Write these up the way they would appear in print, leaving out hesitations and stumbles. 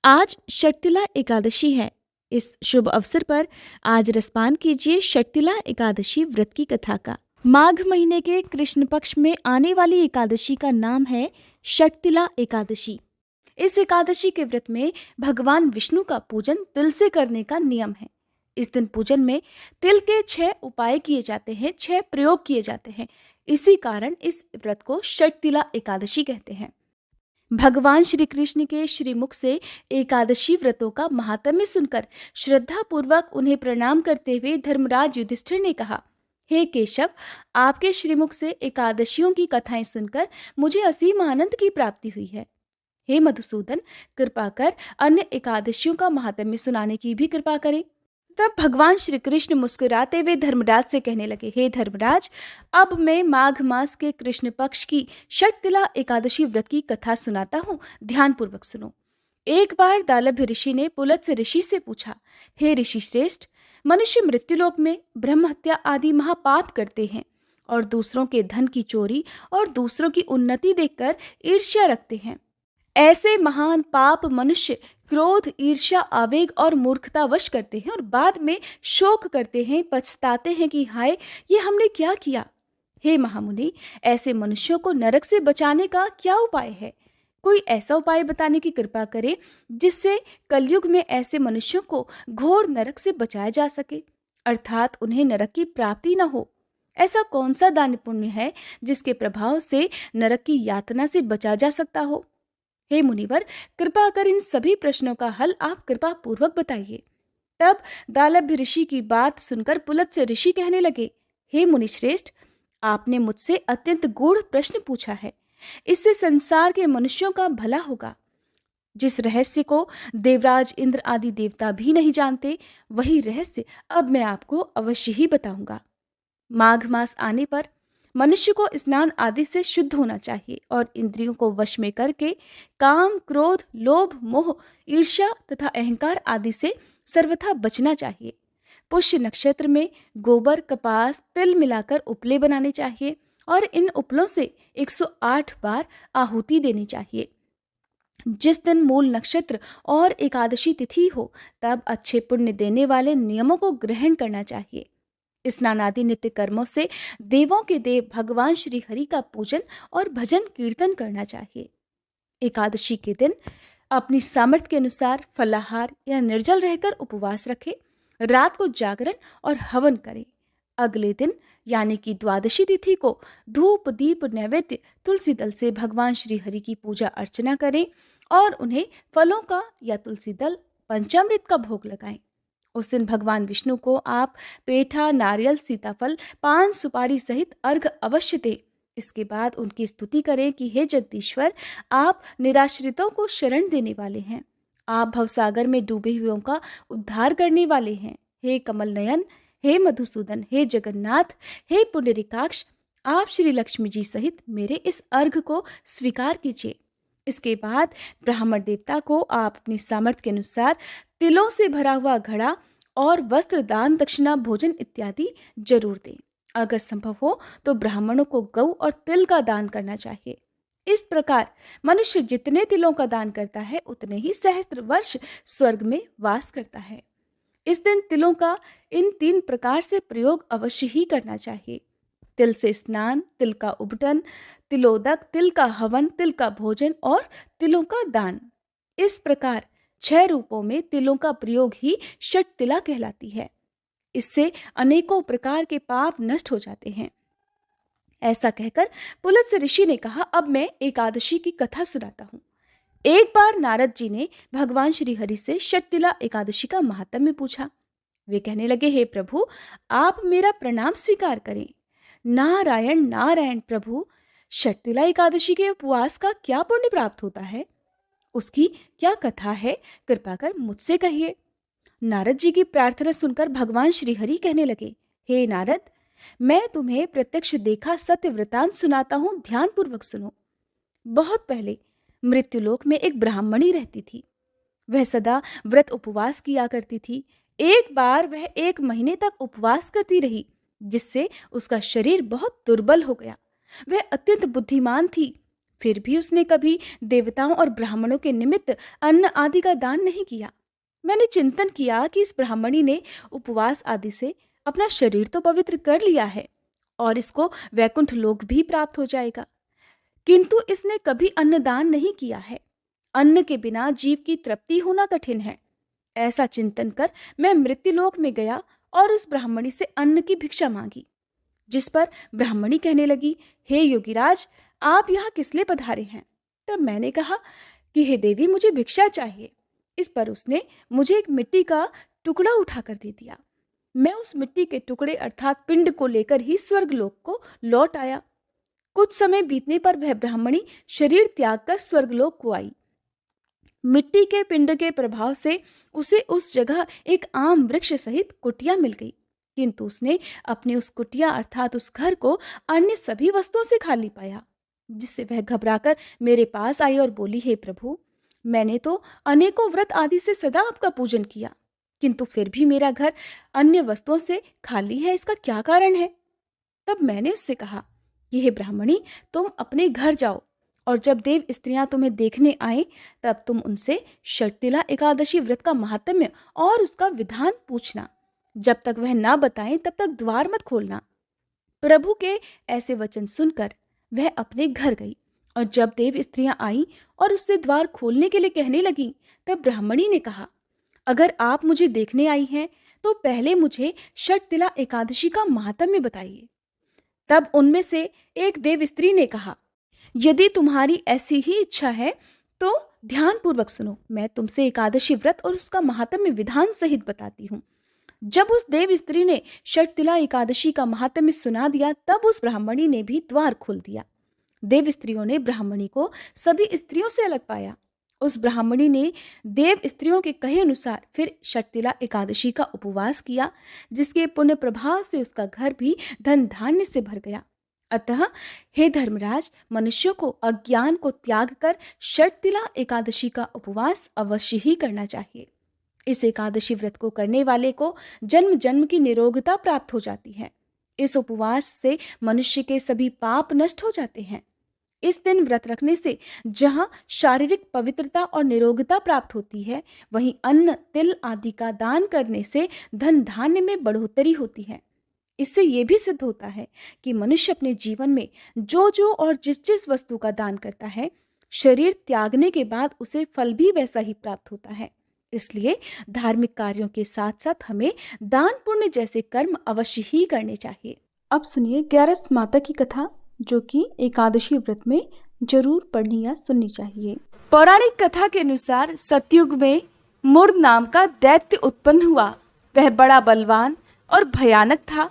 आज शर्तिला एकादशी है। इस शुभ अवसर पर आज रसपान कीजिए शर्तिला एकादशी व्रत की कथा का। माघ महीने के कृष्ण पक्ष में आने वाली एकादशी का नाम है शर्तिला एकादशी। इस एकादशी के व्रत में भगवान विष्णु का पूजन तिल से करने का नियम है। इस दिन पूजन में तिल के 6 उपाय किए जाते हैं, 6 प्रयोग किए जाते हैं। इसी कारण इस व्रत को शर्तिला एकादशी कहते हैं। भगवान श्री कृष्ण के श्रीमुख से एकादशी व्रतों का महात्म्य सुनकर श्रद्धा पूर्वक उन्हें प्रणाम करते हुए धर्मराज युधिष्ठिर ने कहा, हे केशव, आपके श्रीमुख से एकादशियों की कथाएं सुनकर मुझे असीम आनंद की प्राप्ति हुई है। हे मधुसूदन, कृपा कर अन्य एकादशियों का महात्म्य सुनाने की भी कृपा करें। तब भगवान श्री कृष्ण मुस्कुराते हुए धर्मराज से कहने लगे, हे धर्मराज, अब मैं माघ मास के कृष्ण पक्ष की शर्तिला एकादशी व्रत की कथा सुनाता हूँ, ध्यान पूर्वक सुनो। एक बार दालभ्य ऋषि ने पुलत्स्य ऋषि से पूछा, हे ऋषि श्रेष्ठ, मनुष्य मृत्युलोक में ब्रह्म हत्या आदि महापाप करते हैं और दूसरों के धन की चोरी और दूसरों की उन्नति देखकर ईर्ष्या रखते हैं। ऐसे महान पाप मनुष्य क्रोध, ईर्ष्या, आवेग और मूर्खता वश करते हैं और बाद में शोक करते हैं, पछताते हैं कि हाय, ये हमने क्या किया। हे महामुनि, ऐसे मनुष्यों को नरक से बचाने का क्या उपाय है? कोई ऐसा उपाय बताने की कृपा करे जिससे कलयुग में ऐसे मनुष्यों को घोर नरक से बचाया जा सके, अर्थात उन्हें नरक की प्राप्ति न हो। ऐसा कौन सा दान पुण्य है जिसके प्रभाव से नरक की यातना से बचा जा सकता हो? हे मुनिवर, कृपा कर इन सभी प्रश्नों का हल आप कृपा पूर्वक बताइए। तब दालभ्य ऋषि की बात सुनकर पुलत्स्य ऋषि कहने लगे, हे मुनिश्रेष्ठ, आपने मुझसे अत्यंत गूढ़ प्रश्न पूछा है। इससे संसार के मनुष्यों का भला होगा। जिस रहस्य को देवराज इंद्र आदि देवता भी नहीं जानते, वही रहस्य अब मैं आपको अवश्य ही बताऊंगा। माघ मास आने पर मनुष्य को स्नान आदि से शुद्ध होना चाहिए और इंद्रियों को वश में करके काम, क्रोध, लोभ, मोह, ईर्ष्या तथा अहंकार आदि से सर्वथा बचना चाहिए। पुष्य नक्षत्र में गोबर, कपास, तिल मिलाकर उपले बनाने चाहिए और इन उपलों से 108 बार आहुति देनी चाहिए। जिस दिन मूल नक्षत्र और एकादशी तिथि हो, तब अच्छे पुण्य देने वाले नियमों को ग्रहण करना चाहिए। स्नान आदि नित्य कर्मों से देवों के देव भगवान श्री हरि का पूजन और भजन कीर्तन करना चाहिए। एकादशी के दिन अपनी सामर्थ्य के अनुसार फलाहार या निर्जल रहकर उपवास रखें, रात को जागरण और हवन करें। अगले दिन यानी कि द्वादशी तिथि को धूप, दीप, नैवेद्य, तुलसी दल से भगवान श्री हरि की पूजा अर्चना करें और उन्हें फलों का या तुलसी दल, पंचामृत का भोग लगाएं। उस दिन भगवान विष्णु को आप पेठा, नारियल, सीताफल, पान, सुपारी सहित अर्घ्य अवश्य दें। इसके बाद उनकी स्तुति करें कि हे जगदीश्वर, आप निराश्रितों को शरण देने वाले हैं। आप भवसागर में डूबे हुओं का उद्धार करने वाले हैं। हे कमल नयन, हे मधुसूदन, हे जगन्नाथ, हे पुंडरीकाक्ष, आप श्री लक्ष्मी जी सहित मेरे इस अर्घ्य को स्वीकार कीजिए। इसके बाद ब्राह्मण देवता को आप अपनी सामर्थ्य के अनुसार तिलों से भरा हुआ घड़ा और वस्त्र, दान, दक्षिणा, भोजन इत्यादि जरूर दें। अगर संभव हो तो ब्राह्मणों को गौ और तिल का दान करना चाहिए। इस प्रकार मनुष्य जितने तिलों का दान करता है, उतने ही सहस्त्र वर्ष स्वर्ग में वास करता है। इस दिन तिलों का इन 3 प्रकार से प्रयोग अवश्य ही करना चाहिए। तिल से स्नान, तिल का उबटन, तिलोदक, तिल का हवन, तिल का भोजन और तिलों का दान। इस प्रकार 6 रूपों में तिलों का प्रयोग ही शर्तिला कहलाती है। इससे अनेकों प्रकार के पाप नष्ट हो जाते हैं। ऐसा कहकर पुलत्स्य ऋषि ने कहा, अब मैं एकादशी की कथा सुनाता हूँ। एक बार नारद जी ने भगवान श्री हरि से शर्तिला एकादशी का महात्म्य पूछा। वे कहने लगे, हे प्रभु, आप मेरा प्रणाम स्वीकार करें। नारायण नारायण प्रभु, शर्तिला एकादशी के उपवास का क्या पुण्य प्राप्त होता है? उसकी क्या कथा है? कृपा कर मुझसे कहिए। नारद जी की प्रार्थना सुनकर भगवान श्री हरि कहने लगे, हे नारद, मैं तुम्हें प्रत्यक्ष देखा सत्य वृतांत सुनाता हूँ, ध्यान पूर्वक सुनो। बहुत पहले मृत्युलोक में एक ब्राह्मणी रहती थी। वह सदा व्रत उपवास किया करती थी। एक बार वह 1 महीने तक उपवास करती रही, जिससे उसका शरीर बहुत दुर्बल हो गया। वह अत्यंत बुद्धिमान थी, फिर भी उसने कभी देवताओं और ब्राह्मणों के निमित्त अन्न आदि का दान नहीं किया। मैंने चिंतन किया कि इस ब्राह्मणी ने उपवास आदि से अपना शरीर तो पवित्र कर लिया है और इसको वैकुंठ लोक भी प्राप्त हो जाएगा, किंतु इसने कभी अन्नदान नहीं किया है। अन्न के बिना जीव की तृप्ति होना कठिन है। ऐसा चिंतन कर मैं मृत्युलोक में गया और उस ब्राह्मणी से अन्न की भिक्षा मांगी, जिस पर ब्राह्मणी कहने लगी, हे योगीराज, आप यहाँ किस लिए पधारे हैं? तब मैंने कहा कि हे देवी, मुझे भिक्षा चाहिए। इस पर उसने मुझे एक मिट्टी का टुकड़ा उठाकर दे दिया। मैं उस मिट्टी के टुकड़े अर्थात पिंड को लेकर ही स्वर्गलोक को लौट आया। कुछ समय बीतने पर वह ब्राह्मणी शरीर त्याग कर स्वर्गलोक को आई। मिट्टी के पिंड के प्रभाव से उसे उस जगह एक आम वृक्ष सहित कुटिया मिल गई, किंतु उसने अपने उस कुटिया अर्थात उस घर को अन्य सभी वस्तुओं से खाली पाया, जिससे वह घबराकर मेरे पास आई और बोली, हे प्रभु, मैंने तो अनेकों व्रत आदि से सदा आपका पूजन किया, किंतु फिर भी मेरा घर अन्य वस्तुओं से खाली है, इसका क्या कारण है? तब मैंने उससे कहा कि हे ब्राह्मणी, तुम अपने घर जाओ और जब देव स्त्रियां तुम्हें देखने आए तब तुम उनसे शर्तिला एकादशी व्रत का महात्म्य और उसका विधान पूछना। जब तक वह ना बताएं तब तक द्वार मत खोलना। प्रभु के ऐसे वचन सुनकर वह अपने घर गई और जब देव स्त्रियां आई और उससे द्वार खोलने के लिए कहने लगी, तब ब्राह्मणी ने कहा, अगर आप मुझे देखने आई हैं तो पहले मुझे शर्तिला एकादशी का महात्म्य बताइए। तब उनमें से एक देव स्त्री ने कहा, यदि तुम्हारी ऐसी ही इच्छा है तो ध्यानपूर्वक सुनो, मैं तुमसे एकादशी व्रत और उसका महात्म्य विधान सहित बताती हूँ। जब उस देव स्त्री ने शर्तिला एकादशी का महात्म्य सुना दिया तब उस ब्राह्मणी ने भी द्वार खोल दिया। देव स्त्रियों ने ब्राह्मणी को सभी स्त्रियों से अलग पाया। उस ब्राह्मणी ने देव स्त्रियों के कहे अनुसार फिर शर्तिला एकादशी का उपवास किया, जिसके पुण्य प्रभाव से उसका घर भी धन धान्य से भर गया। अतः हे धर्मराज, मनुष्यों को अज्ञान को त्याग कर शर्तिला एकादशी का उपवास अवश्य ही करना चाहिए। इस एकादशी व्रत को करने वाले को जन्म जन्म की निरोगता प्राप्त हो जाती है। इस उपवास से मनुष्य के सभी पाप नष्ट हो जाते हैं। इस दिन व्रत रखने से जहाँ शारीरिक पवित्रता और निरोगता प्राप्त होती है, वहीं अन्न तिल आदि का दान करने से धन धान्य में बढ़ोतरी होती है। इससे ये भी सिद्ध होता है कि मनुष्य अपने जीवन में जो जो और जिस जिस वस्तु का दान करता है, शरीर त्यागने के बाद उसे फल भी वैसा ही प्राप्त होता है। इसलिए धार्मिक कार्यों के साथ साथ हमें दान पुण्य जैसे कर्म अवश्य ही करने चाहिए। अब सुनिए 11 माता की कथा, जो कि एकादशी व्रत में जरूर पढ़नी या सुननी चाहिए। पौराणिक कथा के अनुसार सतयुग में मुर नाम का दैत्य उत्पन्न हुआ। वह बड़ा बलवान और भयानक था।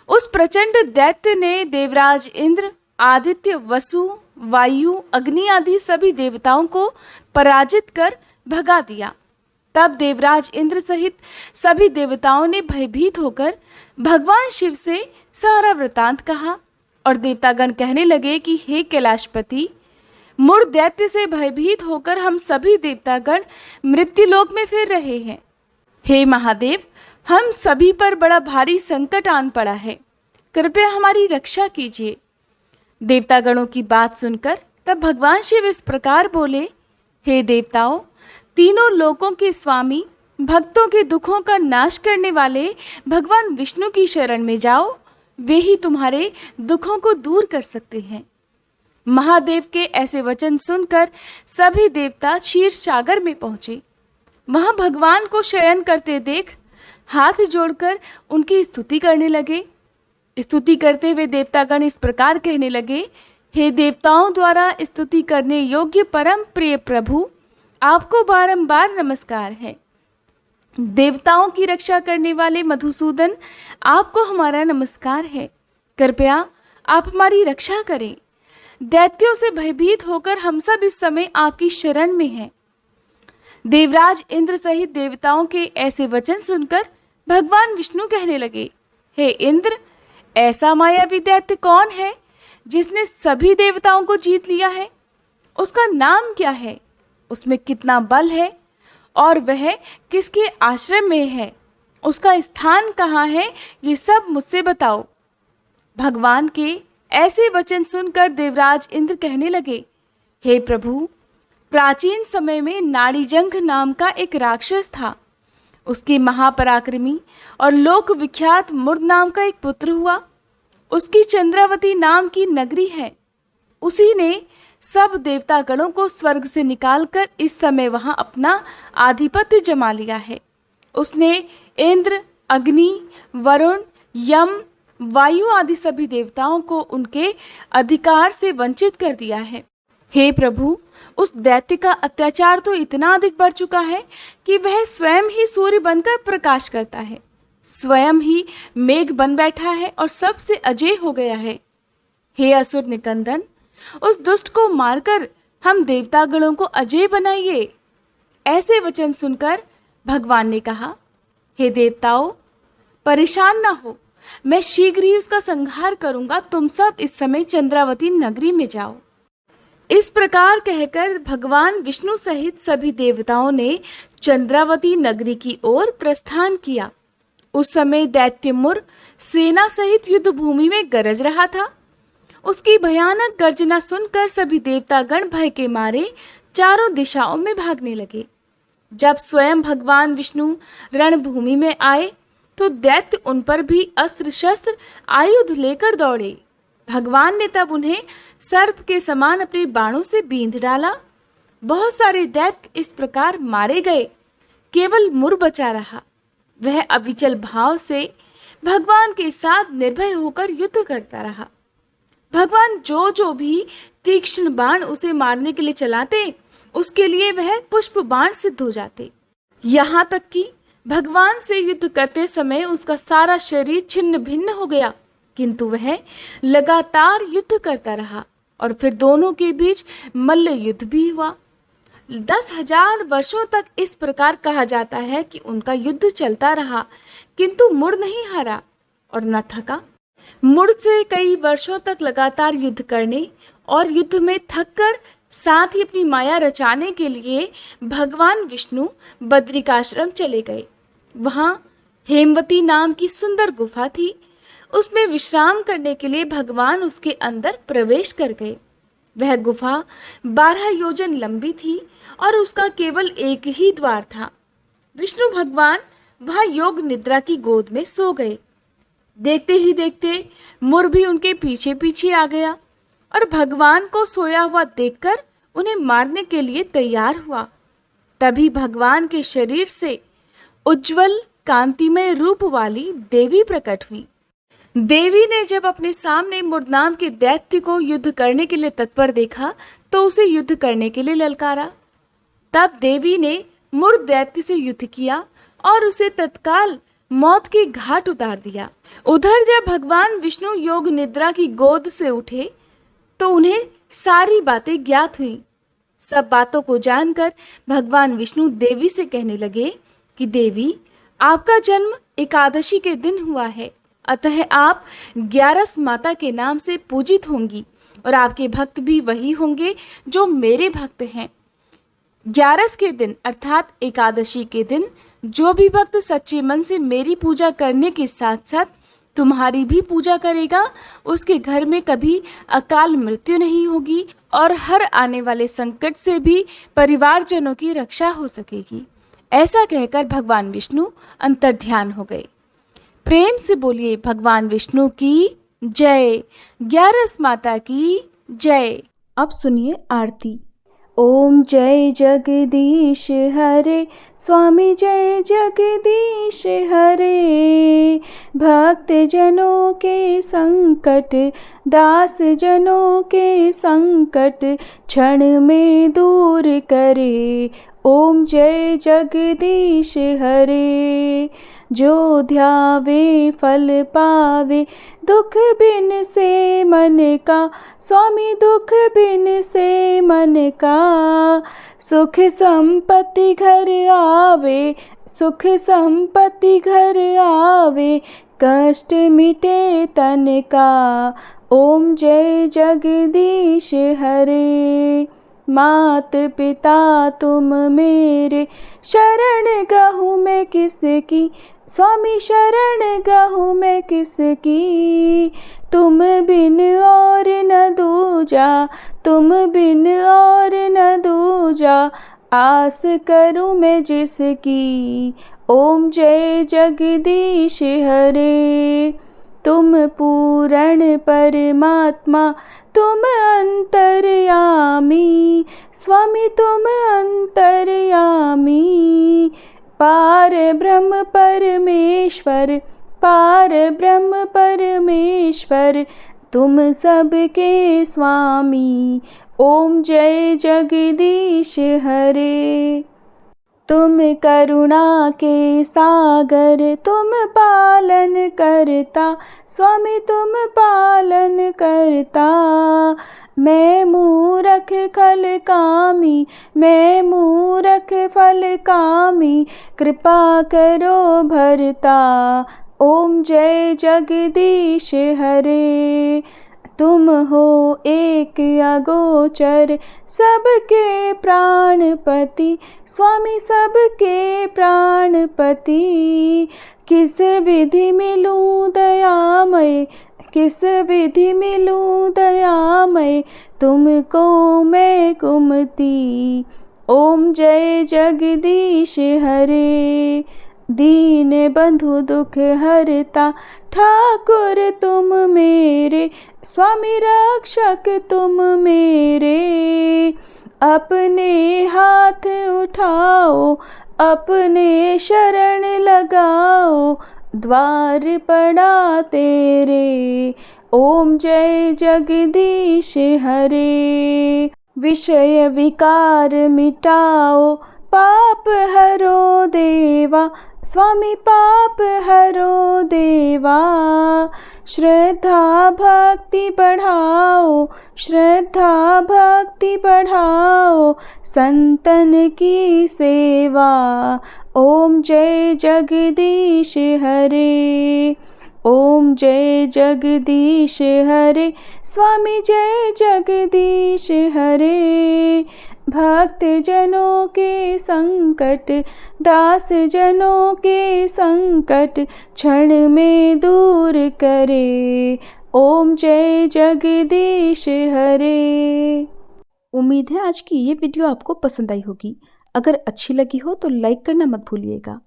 उस प्रचंड दैत्य ने देवराज इंद्र, आदित्य, वसु, वायु, अग्नि आदि सभी देवताओं को पराजित कर भगा दिया। तब देवराज इंद्र सहित सभी देवताओं ने भयभीत होकर भगवान शिव से सारा वृतांत कहा और देवतागण कहने लगे कि हे कैलाशपति, मुर दैत्य से भयभीत होकर हम सभी देवतागण मृत्युलोक में फिर रहे हैं। हे महादेव, हम सभी पर बड़ा भारी संकट आन पड़ा है, कृपया हमारी रक्षा कीजिए। देवतागणों की बात सुनकर तब भगवान शिव इस प्रकार बोले, हे देवताओं, तीनों लोकों के स्वामी, भक्तों के दुखों का नाश करने वाले भगवान विष्णु की शरण में जाओ, वे ही तुम्हारे दुखों को दूर कर सकते हैं। महादेव के ऐसे वचन सुनकर सभी देवता क्षीर सागर में पहुंचे। वहां भगवान को शयन करते देख हाथ जोड़कर उनकी स्तुति करने लगे। स्तुति करते हुए देवतागण इस प्रकार कहने लगे, हे देवताओं द्वारा स्तुति करने योग्य परम प्रिय प्रभु, आपको बारंबार नमस्कार है। देवताओं की रक्षा करने वाले मधुसूदन, आपको हमारा नमस्कार है। कृपया आप हमारी रक्षा करें। दैत्यों से भयभीत होकर हम सब इस समय आपकी शरण में हैं। देवराज इंद्र सहित देवताओं के ऐसे वचन सुनकर भगवान विष्णु कहने लगे, हे इंद्र, ऐसा मायावी दैत्य कौन है जिसने सभी देवताओं को जीत लिया है? उसका नाम क्या है? उसमें कितना बल है और वह किसके आश्रम में है? उसका स्थान कहाँ है? ये सब मुझसे बताओ। भगवान के ऐसे वचन सुनकर देवराज इंद्र कहने लगे, हे प्रभु, प्राचीन समय में नाड़ीजंघ नाम का एक राक्षस था। उसके महापराक्रमी और लोक विख्यात मुर्द नाम का एक पुत्र हुआ। उसकी चंद्रावती नाम की नगरी है। उसी ने सब देवतागणों को स्वर्ग से निकालकर इस समय वहां अपना आधिपत्य जमा लिया है। उसने इंद्र, अग्नि, वरुण, यम, वायु आदि सभी देवताओं को उनके अधिकार से वंचित कर दिया है। हे प्रभु, उस दैत्य का अत्याचार तो इतना अधिक बढ़ चुका है कि वह स्वयं ही सूर्य बनकर प्रकाश करता है, स्वयं ही मेघ बन बैठा है और सबसे अजेय हो गया है। हे असुर निकंदन, उस दुष्ट को मारकर हम देवतागणों को अजेय बनाइए। ऐसे वचन सुनकर भगवान ने कहा, हे देवताओं, परेशान ना हो, मैं शीघ्र ही उसका संहार करूंगा। तुम सब इस समय चंद्रावती नगरी में जाओ। इस प्रकार कहकर भगवान विष्णु सहित सभी देवताओं ने चंद्रावती नगरी की ओर प्रस्थान किया। उस समय दैत्य मुर सेना सहित युद्ध भूमि में गरज रहा था। उसकी भयानक गर्जना सुनकर सभी देवतागण भय के मारे चारों दिशाओं में भागने लगे। जब स्वयं भगवान विष्णु रणभूमि में आए तो दैत्य उन पर भी अस्त्र शस्त्र आयुध लेकर दौड़े। भगवान ने तब उन्हें सर्प के समान अपने बाणों से बींध डाला। बहुत सारे दैत्य इस प्रकार मारे गए, केवल मुर बचा रहा। वह अविचल भाव से भगवान के साथ निर्भय होकर युद्ध करता रहा। भगवान जो जो भी तीक्ष्ण बाण उसे मारने के लिए चलाते, उसके लिए वह पुष्प बाण सिद्ध हो जाते। यहाँ तक कि भगवान से युद्ध करते समय उसका सारा शरीर छिन्न भिन्न हो गया, किंतु वह लगातार युद्ध करता रहा और फिर दोनों के बीच मल्ल युद्ध भी हुआ। 10,000 वर्षों तक इस प्रकार कहा जाता है कि उनका युद्ध चलता रहा, किंतु मुर नहीं हारा और न थका। मुर से कई वर्षों तक लगातार युद्ध करने और युद्ध में थककर साथ ही अपनी माया रचाने के लिए भगवान विष्णु बद्रिकाश्रम चले गए। वहाँ हेमवती नाम की सुंदर गुफा थी। उसमें विश्राम करने के लिए भगवान उसके अंदर प्रवेश कर गए। वह गुफा 12 योजन लंबी थी और उसका केवल एक ही द्वार था। विष्णु भगवान वहाँ योग निद्रा की गोद में सो गए। देखते ही देखते मुर भी उनके पीछे पीछे आ गया और भगवान को सोया हुआ देखकर उन्हें मारने के लिए तैयार हुआ। तभी भगवान के शरीर से उज्जवल कांतिमय रूप वाली देवी प्रकट हुई। देवी ने जब अपने सामने मुर नाम के दैत्य को युद्ध करने के लिए तत्पर देखा तो उसे युद्ध करने के लिए ललकारा। तब देवी ने मुर दैत्य से युद्ध किया और उसे तत्काल मौत के घाट उतार दिया। उधर जब भगवान विष्णु योग निद्रा की गोद से उठे तो उन्हें सारी बातें ज्ञात हुई। सब बातों को जानकर भगवान विष्णु देवी से कहने लगे कि देवी, आपका जन्म एकादशी के दिन हुआ है, अतः आप 11 माता के नाम से पूजित होंगी और आपके भक्त भी वही होंगे जो मेरे भक्त हैं। 11 के दिन अर्थात एकादशी के दिन जो भी भक्त सच्चे मन से मेरी पूजा करने के साथ साथ तुम्हारी भी पूजा करेगा, उसके घर में कभी अकाल मृत्यु नहीं होगी और हर आने वाले संकट से भी परिवारजनों की रक्षा हो सकेगी। ऐसा कहकर भगवान विष्णु अंतर्ध्यान हो गए। प्रेम से बोलिए भगवान विष्णु की जय, 11 माता की जय। अब सुनिए आरती। ओम जय जगदीश हरे, स्वामी जय जगदीश हरे। भक्त जनों के संकट, दास जनों के संकट क्षण में दूर करे। ओम जय जगदीश हरे। जो ध्यावे फल पावे, दुख बिन से मन का, स्वामी दुख बिन से मन का। सुख संपत्ति घर आवे, सुख संपत्ति घर आवे, कष्ट मिटे तन का। ओम जय जगदीश हरे। मात पिता तुम मेरे, शरण गहूँ मैं किसकी, स्वामी शरण गहूँ मैं किसकी, तुम बिन और न दूजा, तुम बिन और न दूजा, आस करूँ मैं जिसकी। ओम जय जगदीश हरे। तुम पूर्ण परमात्मा, तुम अंतर्यामी, स्वामी तुम अंतर्यामी। पार ब्रह्म परमेश्वर, पार ब्रह्म परमेश्वर, तुम सबके स्वामी। ओम जय जगदीश हरे। तुम करुणा के सागर, तुम पालन करता, स्वामी तुम पालन करता। मैं मूरख खल कामी, मैं मूरख फल कामी, कृपा करो भरता। ओम जय जगदीश हरे। तुम हो एक अगोचर, सबके प्राणपति, स्वामी सबके प्राणपति। किस विधि मिलूं दयामय, किस विधि मिलूं दयामय, तुमको मैं कुमति। ओम जय जगदीश हरे। दीन बंधु दुख हरता, ठाकुर तुम मेरे, स्वामी रक्षक तुम मेरे। अपने हाथ उठाओ, अपने शरण लगाओ, द्वार पड़ा तेरे। ओम जय जगदीश हरे। विषय विकार मिटाओ, पाप हरो देवा, स्वामी पाप हरो देवा। श्रद्धा भक्ति बढ़ाओ, श्रद्धा भक्ति बढ़ाओ, संतन की सेवा। ओम जय जगदीश हरे। ओम जय जगदीश हरे। स्वामी जय जगदीश हरे। भक्त जनों के संकट, दास जनों के संकट, क्षण में दूर करे। ओम जय जगदीश हरे। उम्मीद है आज की ये वीडियो आपको पसंद आई होगी। अगर अच्छी लगी हो तो लाइक करना मत भूलिएगा।